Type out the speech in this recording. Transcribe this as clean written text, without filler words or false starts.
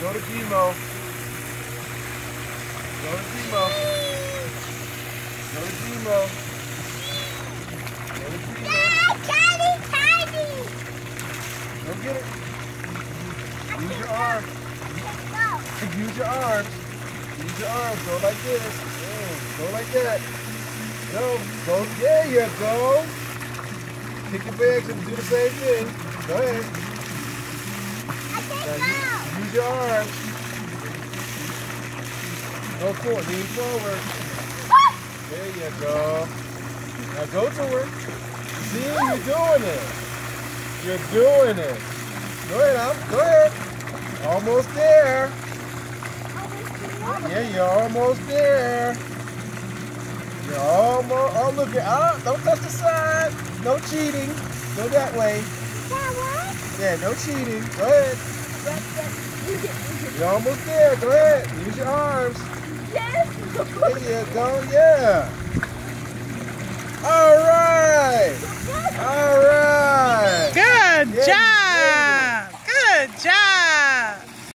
Go to Gmo. Go to Gmo. Go to Gmo. Go to Gmo. Tiny. Go get it. Use your arms. Use your arms. Use your arms. Go like this. Go like that. Go. Go. There you go. Pick your bags and do the same thing. Go ahead. Now use your arms. Go forward. Lean forward. There you go. Now go to her. See, you're doing it. You're doing it. Go ahead, Al. Go ahead. Almost there. Yeah, you're almost there. You're almost. Oh, look at. Oh, don't touch the side. No cheating. Go that way. Yeah, no cheating. Go ahead. You're almost there. Go ahead. Use your arms. Yes. There you go. Yeah. All right. All right. Good job. Good job.